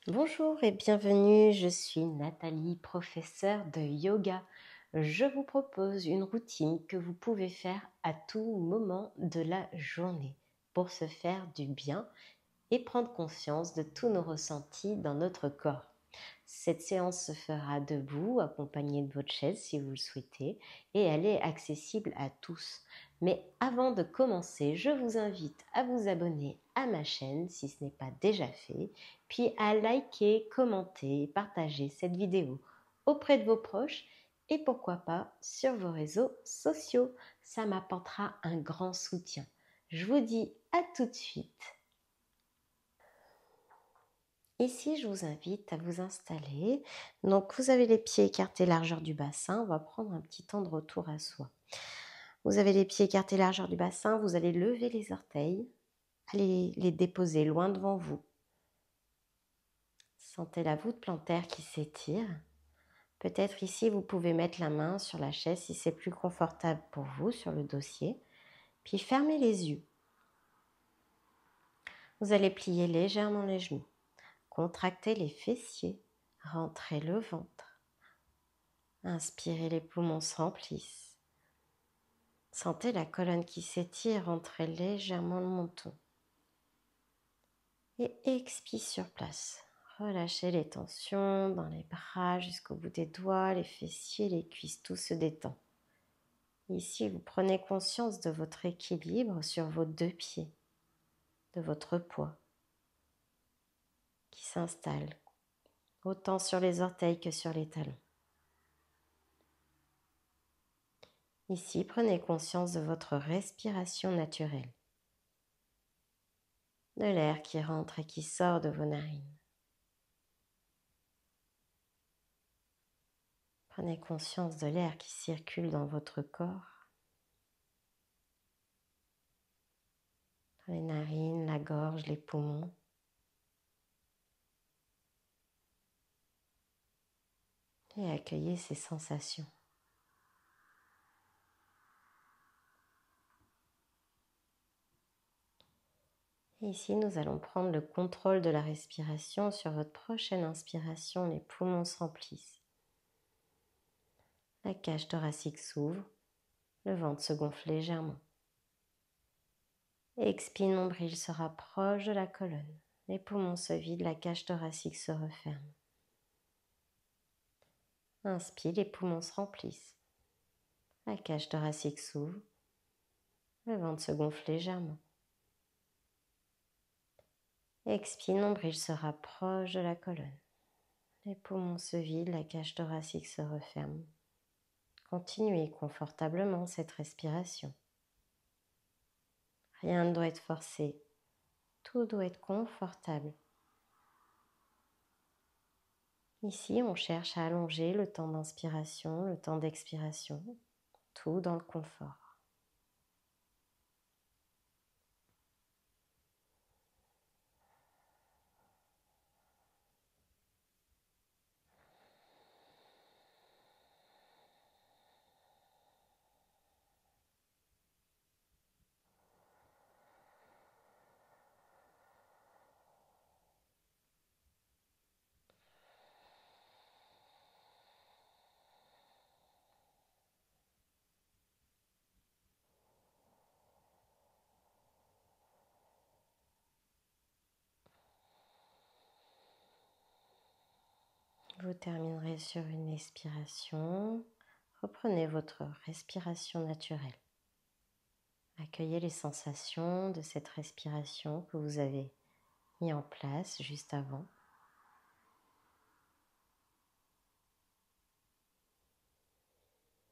Bonjour et bienvenue, je suis Nathalie, professeure de yoga. Je vous propose une routine que vous pouvez faire à tout moment de la journée pour se faire du bien et prendre conscience de tous nos ressentis dans notre corps. Cette séance se fera debout, accompagnée de votre chaise si vous le souhaitez, et elle est accessible à tous. Mais avant de commencer, je vous invite à vous abonner à ma chaîne si ce n'est pas déjà fait, puis à liker, commenter et partager cette vidéo auprès de vos proches et pourquoi pas sur vos réseaux sociaux. Ça m'apportera un grand soutien. Je vous dis à tout de suite. Ici, je vous invite à vous installer. Donc, vous avez les pieds écartés largeur du bassin. On va prendre un petit temps de retour à soi. Vous avez les pieds écartés largeur du bassin. Vous allez lever les orteils. Allez les déposer loin devant vous. Sentez la voûte plantaire qui s'étire. Peut-être ici, vous pouvez mettre la main sur la chaise si c'est plus confortable pour vous, sur le dossier. Puis fermez les yeux. Vous allez plier légèrement les genoux. Contractez les fessiers. Rentrez le ventre. Inspirez, les poumons se remplissent. Sentez la colonne qui s'étire, rentrez légèrement le menton. Et expire sur place. Relâchez les tensions dans les bras jusqu'au bout des doigts, les fessiers, les cuisses, tout se détend. Ici, vous prenez conscience de votre équilibre sur vos deux pieds, de votre poids qui s'installe, autant sur les orteils que sur les talons. Ici, prenez conscience de votre respiration naturelle, de l'air qui rentre et qui sort de vos narines. Prenez conscience de l'air qui circule dans votre corps, dans les narines, la gorge, les poumons. Et accueillez ces sensations. Et ici, nous allons prendre le contrôle de la respiration. Sur votre prochaine inspiration, les poumons se remplissent. La cage thoracique s'ouvre, le ventre se gonfle légèrement. Expire, nombril se rapproche de la colonne. Les poumons se vident, la cage thoracique se referme. Inspire, les poumons se remplissent. La cage thoracique s'ouvre, le ventre se gonfle légèrement. Expire, nombril se rapproche de la colonne. Les poumons se vident, la cage thoracique se referme. Continuez confortablement cette respiration. Rien ne doit être forcé. Tout doit être confortable. Ici, on cherche à allonger le temps d'inspiration, le temps d'expiration, tout dans le confort. Vous terminerez sur une expiration. Reprenez votre respiration naturelle. Accueillez les sensations de cette respiration que vous avez mis en place juste avant.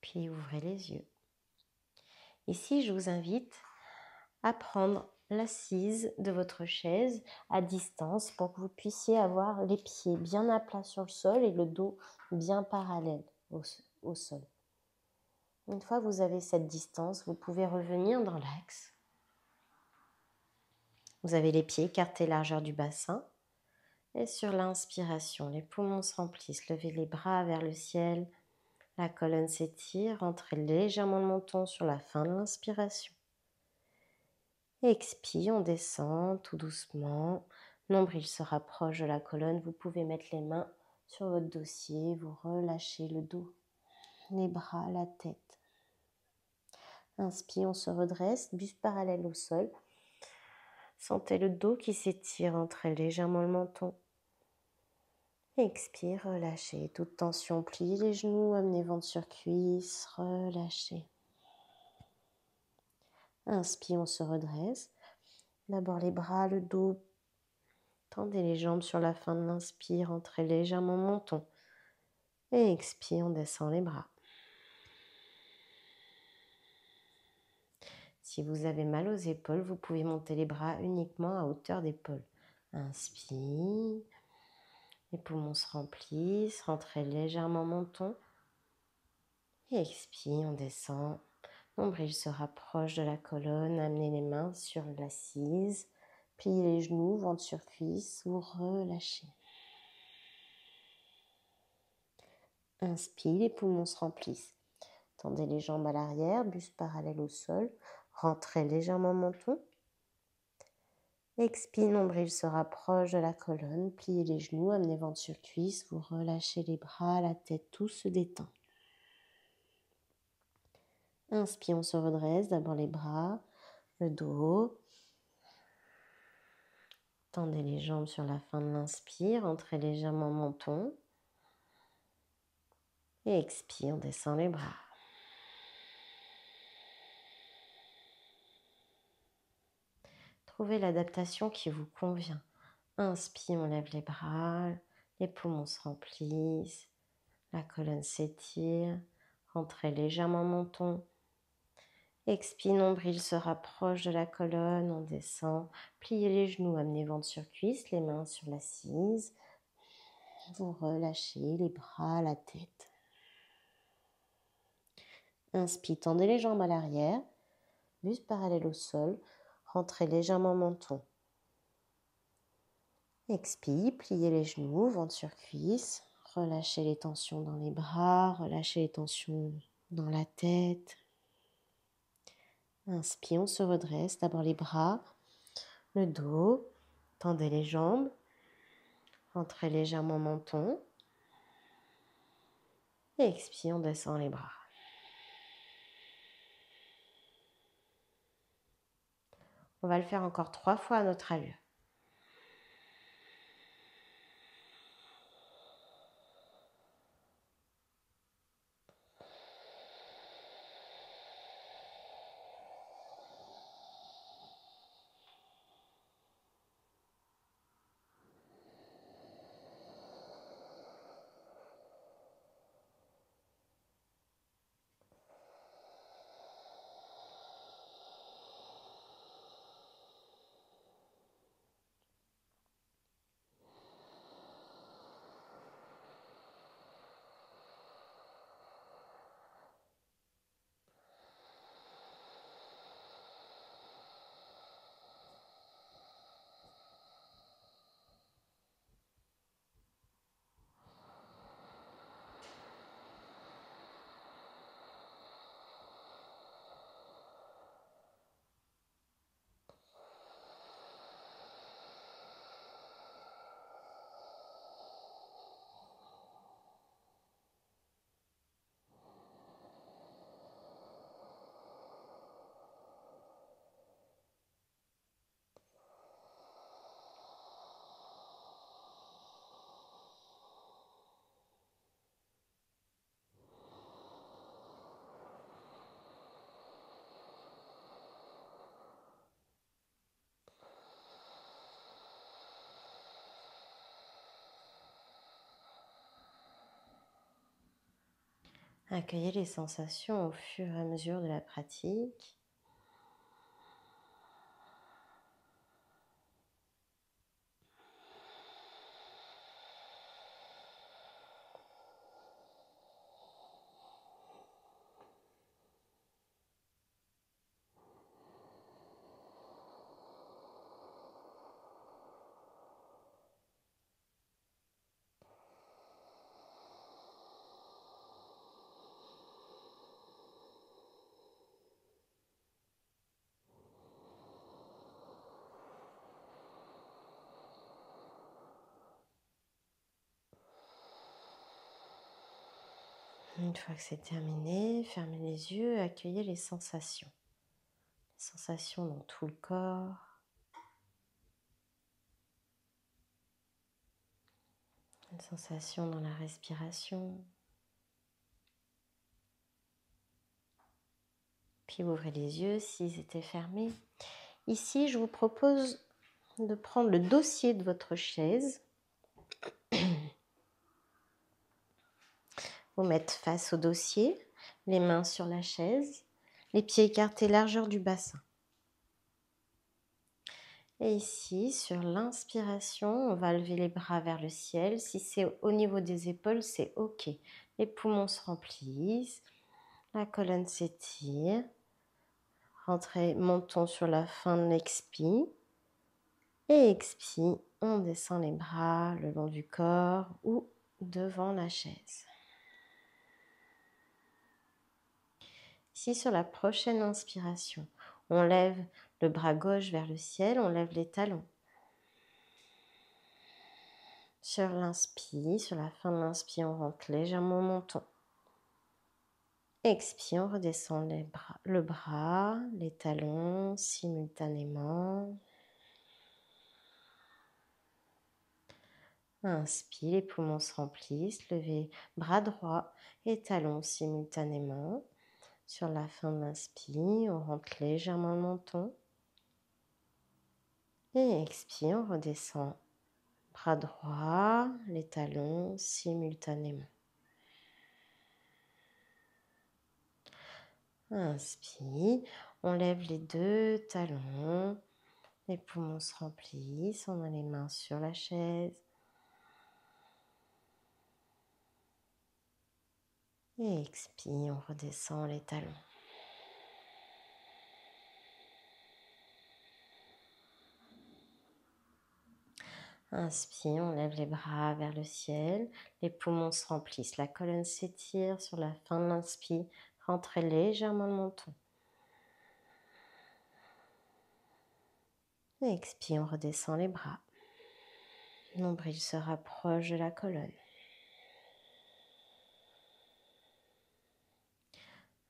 Puis ouvrez les yeux. Ici, je vous invite à prendre l'assise de votre chaise à distance pour que vous puissiez avoir les pieds bien à plat sur le sol et le dos bien parallèle au sol. Une fois que vous avez cette distance, vous pouvez revenir dans l'axe. Vous avez les pieds écartés largeur du bassin. Et sur l'inspiration, les poumons se remplissent. Levez les bras vers le ciel. La colonne s'étire. Rentrez légèrement le menton sur la fin de l'inspiration. Expire, on descend tout doucement. Nombril se rapproche de la colonne. Vous pouvez mettre les mains sur votre dossier. Vous relâchez le dos, les bras, la tête. Inspire, on se redresse, buste parallèle au sol. Sentez le dos qui s'étire, entrez légèrement le menton. Expire, relâchez. Toute tension, pliez les genoux, amenez ventre sur cuisse, relâchez. Inspire, on se redresse. D'abord les bras, le dos. Tendez les jambes sur la fin de l'inspire, entrez légèrement menton. Et expire, on descend les bras. Si vous avez mal aux épaules, vous pouvez monter les bras uniquement à hauteur d'épaule. Inspire. Les poumons se remplissent, rentrez légèrement menton. Et expire, on descend. Nombril se rapproche de la colonne, amenez les mains sur l'assise. Pliez les genoux, ventre sur cuisse, vous relâchez. Inspire, les poumons se remplissent. Tendez les jambes à l'arrière, buste parallèle au sol. Rentrez légèrement menton. Expire, nombril se rapproche de la colonne. Pliez les genoux, amenez ventre sur cuisse. Vous relâchez les bras, la tête, tout se détend. Inspire, on se redresse. D'abord les bras, le dos. Tendez les jambes sur la fin de l'inspire. Entrez légèrement menton. Et expire, on descend les bras. Trouvez l'adaptation qui vous convient. Inspire, on lève les bras, les poumons se remplissent, la colonne s'étire, rentrez légèrement menton. Expire, nombril se rapproche de la colonne, on descend. Pliez les genoux, amenez ventre sur cuisse, les mains sur l'assise. Vous relâchez les bras, la tête. Inspire, tendez les jambes à l'arrière, buste parallèle au sol, rentrez légèrement menton. Expire, pliez les genoux, ventre sur cuisse, relâchez les tensions dans les bras, relâchez les tensions dans la tête. Inspire, on se redresse, d'abord les bras, le dos, tendez les jambes, rentrez légèrement menton. Et expire, on descend les bras. On va le faire encore 3 fois à notre allure. Accueillez les sensations au fur et à mesure de la pratique. Une fois que c'est terminé, fermez les yeux et accueillez les sensations. Les sensations dans tout le corps. Une sensation dans la respiration. Puis ouvrez les yeux s'ils étaient fermés. Ici, je vous propose de prendre le dossier de votre chaise. Vous mettre face au dossier, les mains sur la chaise, les pieds écartés largeur du bassin. Et ici, sur l'inspiration, on va lever les bras vers le ciel. Si c'est au niveau des épaules, c'est OK. Les poumons se remplissent, la colonne s'étire. Rentrez, montons sur la fin de l'expi. Et expi, on descend les bras le long du corps ou devant la chaise. Ici, sur la prochaine inspiration, on lève le bras gauche vers le ciel, on lève les talons. Sur l'inspire, sur la fin de l'inspire, on rentre légèrement au menton. Expire, on redescend le bras, les talons simultanément. Inspire, les poumons se remplissent, levez bras droit et talons simultanément. Sur la fin de l'inspire, on rentre légèrement le menton. Et expire, on redescend bras droit, les talons simultanément. Inspire, on lève les deux talons, les poumons se remplissent, on a les mains sur la chaise. Et expire, on redescend les talons. Inspire, on lève les bras vers le ciel, les poumons se remplissent, la colonne s'étire sur la fin de l'inspire, rentrez légèrement le menton. Et expire, on redescend les bras. Nombril se rapproche de la colonne.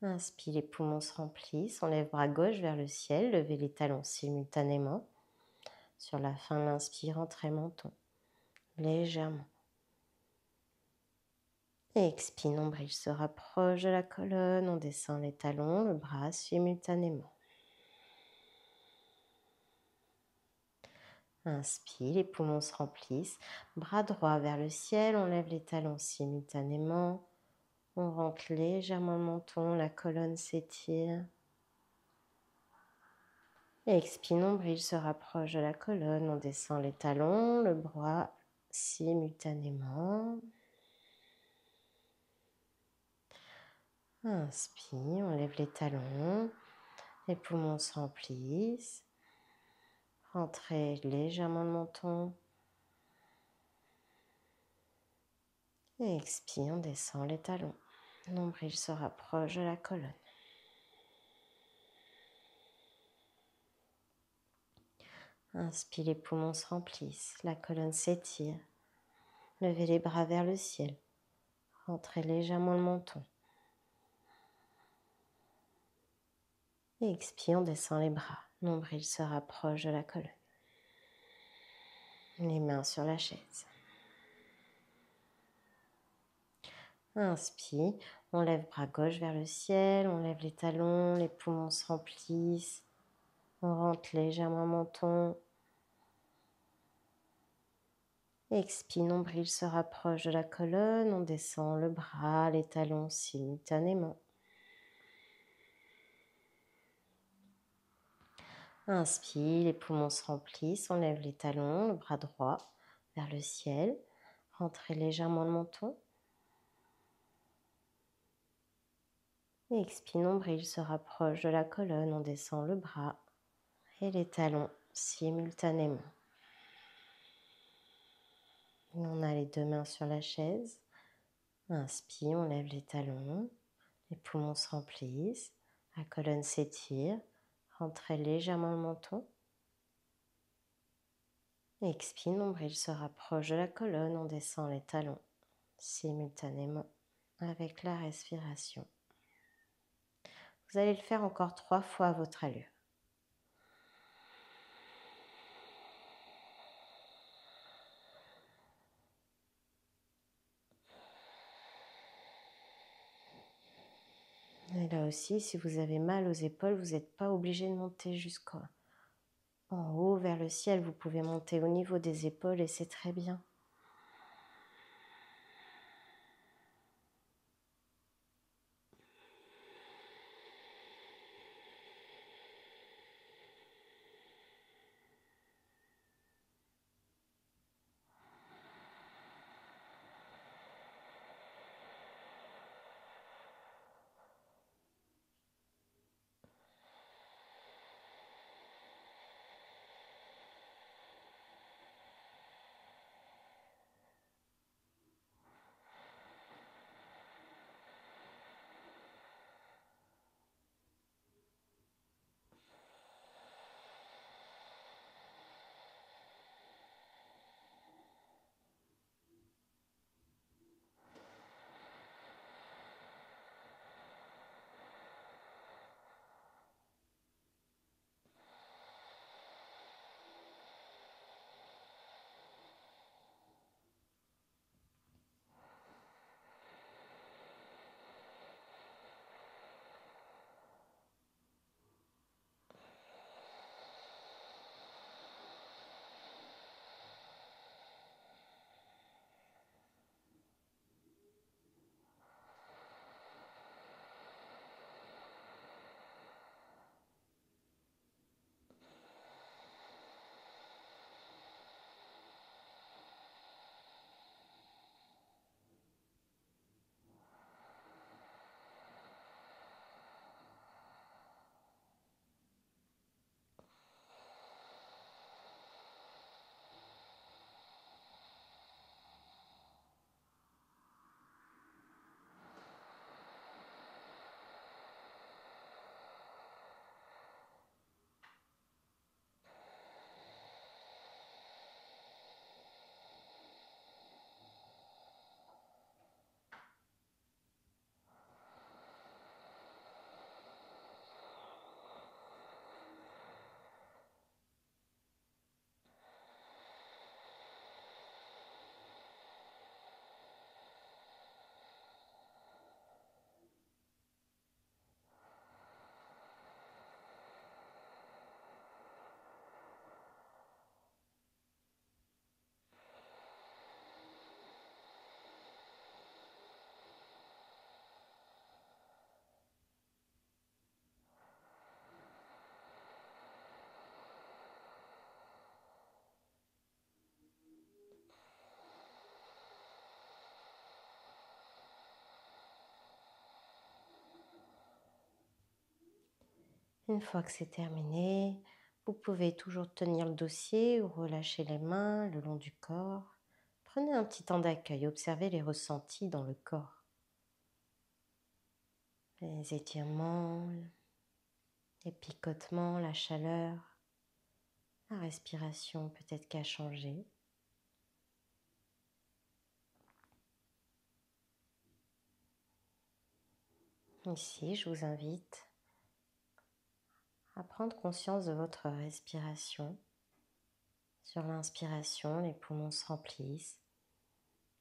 Inspire, les poumons se remplissent, on lève bras gauche vers le ciel, levez les talons simultanément. Sur la fin de l'inspire, rentrez menton, légèrement. Et expire, nombril se rapproche de la colonne, on descend les talons, le bras simultanément. Inspire, les poumons se remplissent, bras droit vers le ciel, on lève les talons simultanément. On rentre légèrement le menton, la colonne s'étire. Expire, nombril se rapproche de la colonne, on descend les talons, le bras simultanément. Inspire, on lève les talons, les poumons se remplissent. Rentrez légèrement le menton. Et expire, on descend les talons. Nombril se rapproche de la colonne. Inspire, les poumons se remplissent, la colonne s'étire. Levez les bras vers le ciel. Rentrez légèrement le menton. Et expire, on descend les bras. Nombril se rapproche de la colonne. Les mains sur la chaise. Inspire, on lève bras gauche vers le ciel, on lève les talons, les poumons se remplissent. On rentre légèrement le menton. Expire, nombril se rapproche de la colonne, on descend le bras, les talons simultanément. Inspire, les poumons se remplissent, on lève les talons, le bras droit vers le ciel. Rentrez légèrement le menton. Expire, nombril se rapproche de la colonne, on descend le bras et les talons simultanément. Et on a les deux mains sur la chaise. Inspire, on lève les talons, les poumons se remplissent, la colonne s'étire. Rentrez légèrement le menton. Expire, nombril se rapproche de la colonne, on descend les talons simultanément. avec la respiration. Vous allez le faire encore 3 fois à votre allure. Et là aussi, si vous avez mal aux épaules, vous n'êtes pas obligé de monter jusqu'en haut vers le ciel. Vous pouvez monter au niveau des épaules et c'est très bien. Une fois que c'est terminé, vous pouvez toujours tenir le dossier ou relâcher les mains le long du corps. Prenez un petit temps d'accueil, observez les ressentis dans le corps. Les étirements, les picotements, la chaleur, la respiration peut-être qu'à changer. Ici, je vous invite à prendre conscience de votre respiration. Sur l'inspiration, les poumons se remplissent,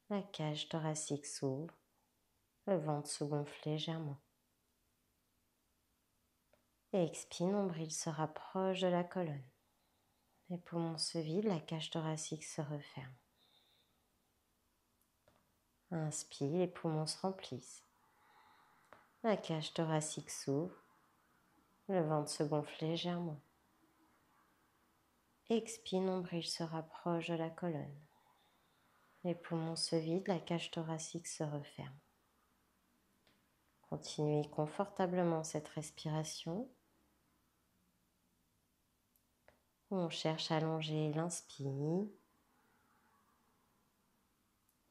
la cage thoracique s'ouvre, le ventre se gonfle légèrement. Et expire, nombril se rapproche de la colonne. Les poumons se vident, la cage thoracique se referme. Inspire, les poumons se remplissent. La cage thoracique s'ouvre, le ventre se gonfle légèrement. Expire, nombril se rapproche de la colonne. Les poumons se vident, la cage thoracique se referme. Continuez confortablement cette respiration. On cherche à allonger l'inspire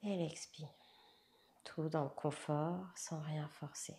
et l'expire. Tout dans le confort, sans rien forcer.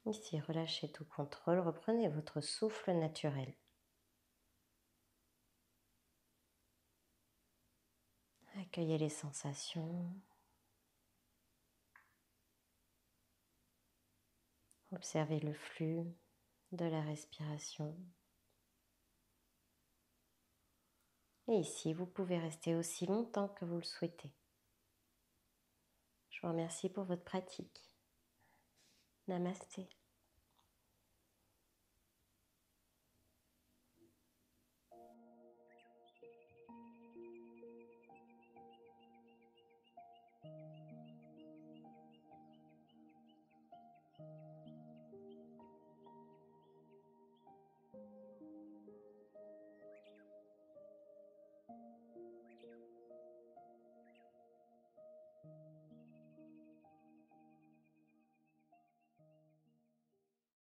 Ici, relâchez tout contrôle, reprenez votre souffle naturel. Accueillez les sensations. Observez le flux de la respiration. Et ici, vous pouvez rester aussi longtemps que vous le souhaitez. Je vous remercie pour votre pratique. Namasté.